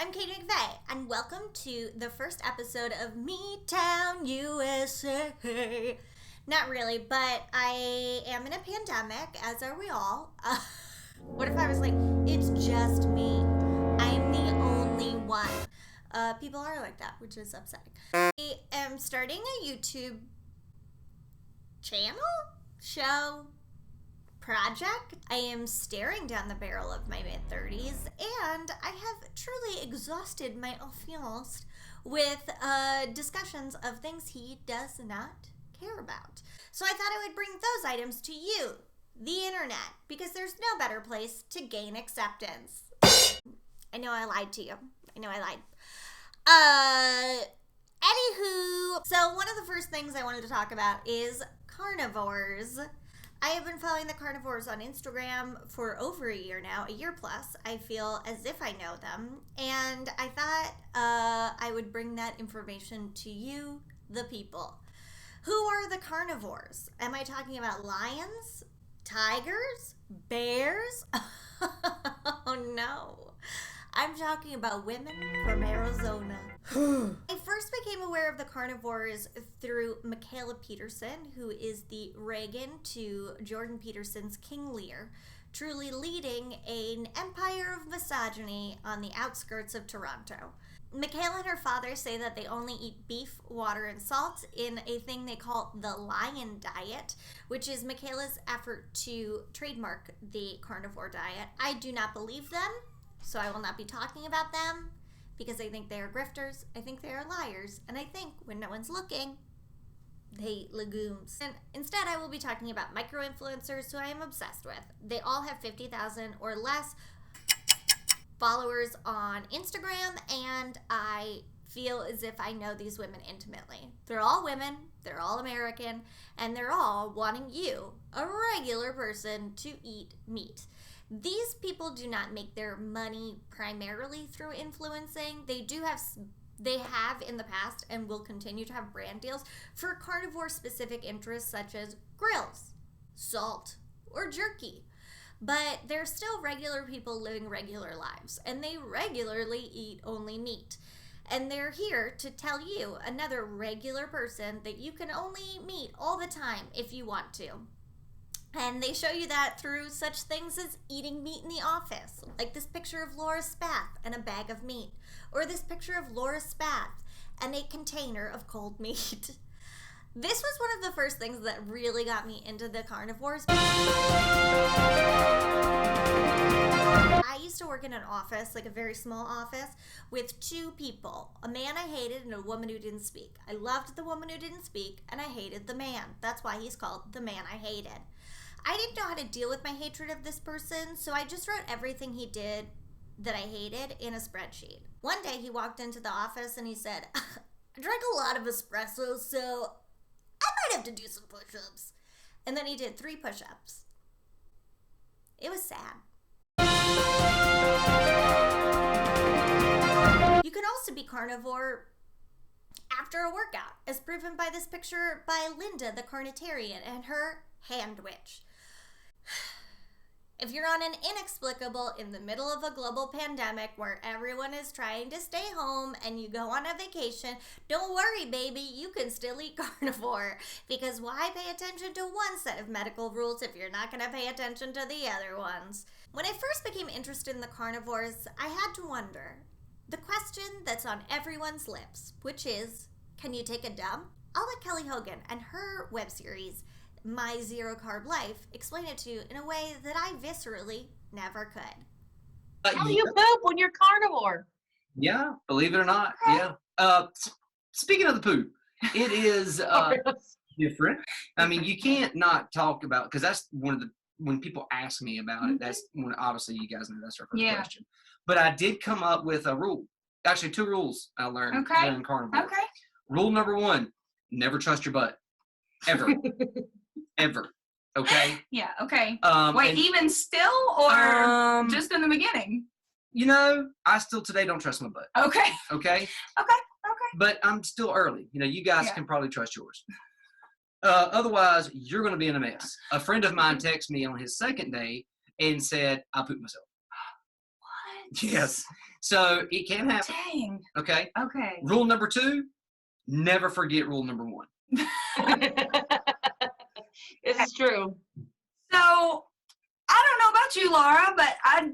I'm Katie McVeigh, and welcome to the first episode of Me Town, USA. Not really, but I am in a pandemic, as are we all. What if I was like, it's just me? I'm the only one. People are like that, which is upsetting. I am starting a YouTube channel? Show? Project. I am staring down the barrel of my mid-30s, and I have truly exhausted my affianced with discussions of things he does not care about. So I thought I would bring those items to you, the internet, because there's no better place to gain acceptance. I know I lied to you. I know I lied. Anywho, so one of the first things I wanted to talk about is carnivores. I have been following the Carnivores on Instagram for over a year now, a year plus. I feel as if I know them, and I thought I would bring that information to you, the people. Who are the carnivores? Am I talking about lions? Tigers? Bears? Oh no. I'm talking about women from Arizona. I first became aware of the carnivores through Michaela Peterson, who is the Reagan to Jordan Peterson's King Lear, truly leading an empire of misogyny on the outskirts of Toronto. Michaela and her father say that they only eat beef, water, and salt in a thing they call the lion diet, which is Michaela's effort to trademark the carnivore diet. I do not believe them, so I will not be talking about them because I think they are grifters, I think they are liars, and I think when no one's looking, they eat legumes. And instead, I will be talking about micro-influencers who I am obsessed with. They all have 50,000 or less followers on Instagram, and I feel as if I know these women intimately. They're all women, they're all American, and they're all wanting you, a regular person, to eat meat. These people do not make their money primarily through influencing. They have in the past and will continue to have brand deals for carnivore specific interests such as grills, salt, or jerky. But they're still regular people living regular lives, and they regularly eat only meat. And they're here to tell you, another regular person, that you can only eat meat all the time if you want to. And they show you that through such things as eating meat in the office, like this picture of Laura Spath and a bag of meat, or this picture of Laura Spath and a container of cold meat. This was one of the first things that really got me into the carnivores. I used to work in an office, like a very small office, with two people, a man I hated and a woman who didn't speak. I loved the woman who didn't speak, and I hated the man. That's why he's called the man I hated. I didn't know how to deal with my hatred of this person, so I just wrote everything he did that I hated in a spreadsheet. One day he walked into the office and he said, I drank a lot of espresso, so I might have to do some push-ups. And then he did 3 push-ups. It was sad. You can also be carnivore after a workout, as proven by this picture by Linda the Carnitarian and her hand witch. If you're on an inexplicable in the middle of a global pandemic where everyone is trying to stay home and you go on a vacation, don't worry, baby, you can still eat carnivore. Because why pay attention to one set of medical rules if you're not going to pay attention to the other ones? When I first became interested in the carnivores, I had to wonder the question that's on everyone's lips, which is, can you take a dump? I'll let Kelly Hogan and her web series, My Zero Carb Life, explain it to you in a way that I viscerally never could. How do you poop when you're carnivore? Yeah, believe it or not. Yeah. Speaking of the poop, it is different. I mean, you can't not talk about, because that's one of the, when people ask me about it, that's when, obviously you guys know that's our first question. But I did come up with a rule. Actually, 2 rules I learned in carnivore. Okay. Rule number 1, never trust your butt. Ever. Ever. Okay? Yeah, okay. Wait, even still or just in the beginning? You know, I still today don't trust my butt. Okay. Okay? Okay. But I'm still early. You know, you guys can probably trust yours. Otherwise, you're going to be in a mess. A friend of mine texted me on his second day and said, I pooped myself. What? Yes. So it can happen. Dang. Okay. Okay. Rule number 2, never forget rule number 1. This is true. So I don't know about you, Laura, but I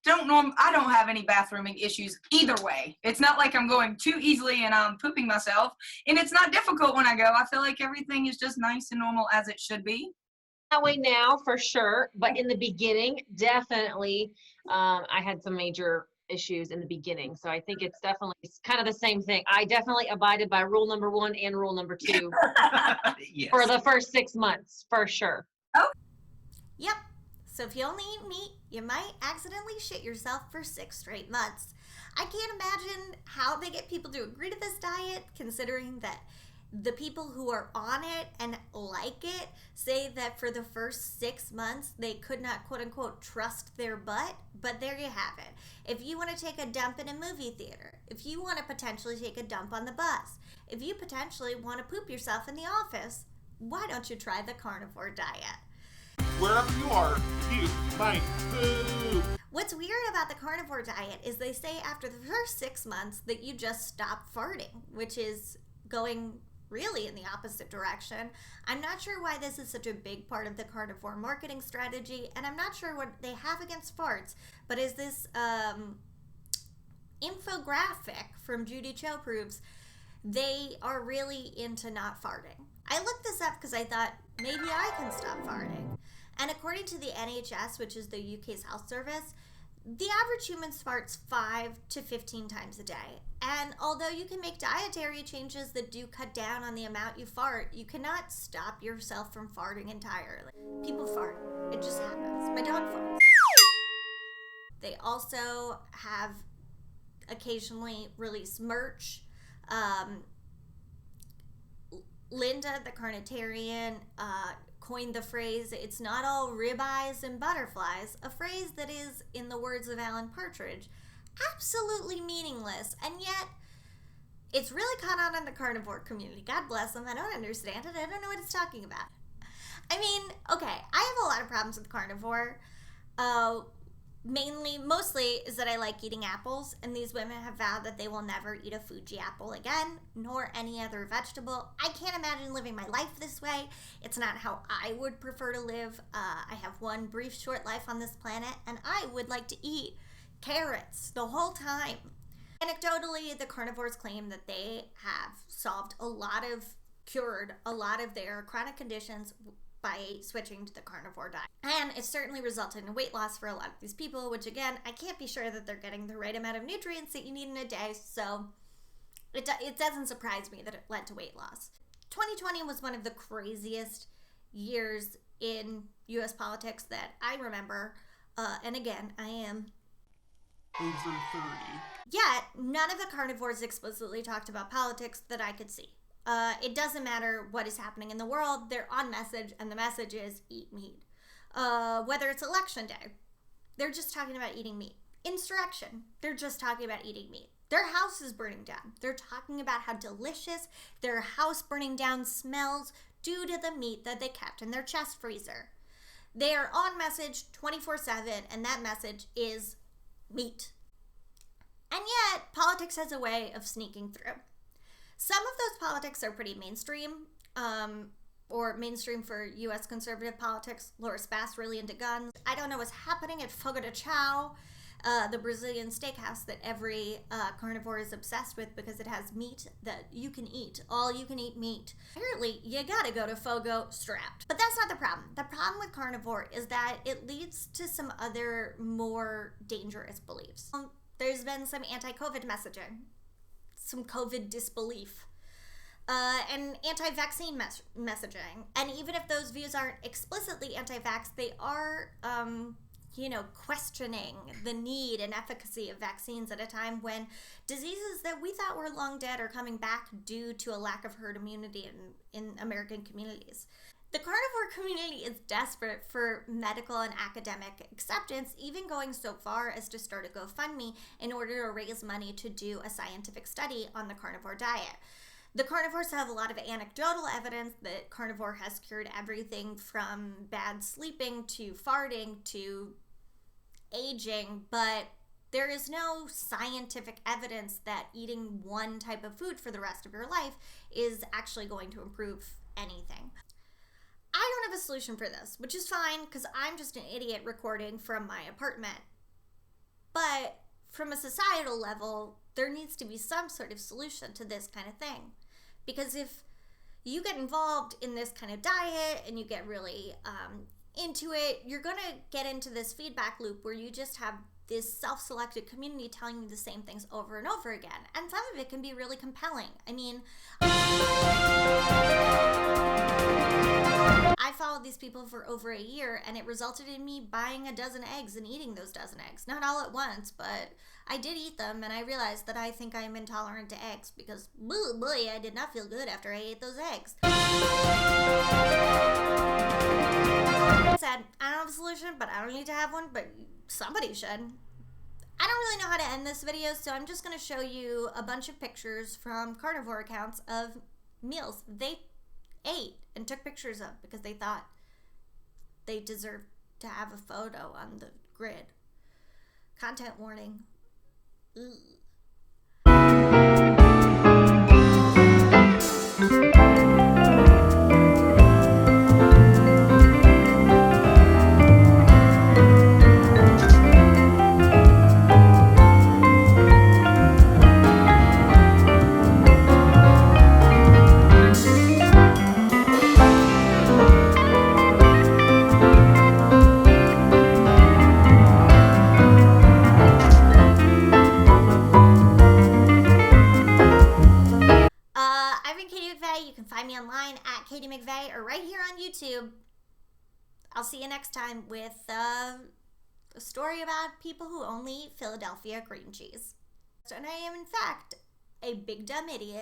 don't have any bathrooming issues either way. It's not like I'm going too easily and I'm pooping myself, and it's not difficult when I go. I feel like everything is just nice and normal as it should be. That way now for sure, but in the beginning, definitely, I had some major issues in the beginning. So I think it's kind of the same thing. I definitely abided by rule number 1 and rule number 2 Yes. for the first 6 months, for sure. Yep. So if you only eat meat, you might accidentally shit yourself for 6 straight months. I can't imagine how they get people to agree to this diet, considering that the people who are on it and like it say that for the first 6 months they could not, quote unquote, trust their butt. But there you have it. If you want to take a dump in a movie theater, if you want to potentially take a dump on the bus, if you potentially want to poop yourself in the office, why don't you try the carnivore diet? Wherever you are, you might poop. What's weird about the carnivore diet is they say after the first 6 months that you just stop farting, which is going really in the opposite direction. I'm not sure why this is such a big part of the carnivore marketing strategy, and I'm not sure what they have against farts, but as this infographic from Judy Cho proves, they are really into not farting. I looked this up because I thought maybe I can stop farting. And according to the NHS, which is the UK's health service, the average human farts 5 to 15 times a day. And although you can make dietary changes that do cut down on the amount you fart, you cannot stop yourself from farting entirely. People fart. It just happens. My dog farts. They also have occasionally release merch. Linda, the Carnitarian, coined the phrase, "It's not all ribeyes and butterflies," a phrase that is, in the words of Alan Partridge, absolutely meaningless, and yet it's really caught on in the carnivore community. God bless them. I don't understand it. I don't know what it's talking about. I mean, okay, I have a lot of problems with carnivore. Mostly is that I like eating apples, and these women have vowed that they will never eat a Fuji apple again, nor any other vegetable. I can't imagine living my life this way. It's not how I would prefer to live. I have one brief, short life on this planet, and I would like to eat carrots the whole time. Anecdotally, the carnivores claim that they have cured a lot of their chronic conditions by switching to the carnivore diet. And it's certainly resulted in weight loss for a lot of these people, which again, I can't be sure that they're getting the right amount of nutrients that you need in a day, so it doesn't surprise me that it led to weight loss. 2020 was one of the craziest years in US politics that I remember, and again, I am Over 30. Yet, none of the carnivores explicitly talked about politics that I could see. It doesn't matter what is happening in the world, they're on message, and the message is eat meat. Whether it's election day, they're just talking about eating meat. Insurrection, they're just talking about eating meat. Their house is burning down. They're talking about how delicious their house burning down smells due to the meat that they kept in their chest freezer. They are on message 24/7, and that message is meat. And yet, politics has a way of sneaking through. Some of those politics are pretty mainstream, or mainstream for U.S. conservative politics. Laura Spass really into guns. I don't know what's happening at Fogo de Chao, the Brazilian steakhouse that every carnivore is obsessed with because it has meat that you can eat, all you can eat meat. Apparently, you gotta go to Fogo strapped. But that's not the problem. The problem with carnivore is that it leads to some other more dangerous beliefs. There's been some anti-COVID messaging, some COVID disbelief, and anti-vaccine messaging. And even if those views aren't explicitly anti-vax, they are, questioning the need and efficacy of vaccines at a time when diseases that we thought were long dead are coming back due to a lack of herd immunity in American communities. The carnivore community is desperate for medical and academic acceptance, even going so far as to start a GoFundMe in order to raise money to do a scientific study on the carnivore diet. The carnivores have a lot of anecdotal evidence that carnivore has cured everything from bad sleeping to farting to aging, but There is no scientific evidence that eating one type of food for the rest of your life is actually going to improve anything. I don't have a solution for this, which is fine because I'm just an idiot recording from my apartment. But from a societal level, there needs to be some sort of solution to this kind of thing. Because if you get involved in this kind of diet and you get really into it, you're going to get into this feedback loop where you just have this self-selected community telling you the same things over and over again. And some of it can be really compelling. I mean, I followed these people for over a year, and it resulted in me buying a dozen eggs and eating those dozen eggs. Not all at once, but I did eat them, and I realized that I think I'm intolerant to eggs because, boy, I did not feel good after I ate those eggs. I said, I don't have a solution, but I don't need to have one, but somebody should. I don't really know how to end this video, so I'm just going to show you a bunch of pictures from carnivore accounts of meals they ate and took pictures of because they thought they deserved to have a photo on the grid. Content warning. Ugh. I've been Katie McVeigh. You can find me online at Katie McVeigh or right here on YouTube. I'll see you next time with a story about people who only eat Philadelphia cream cheese. And I am, in fact, a big dumb idiot.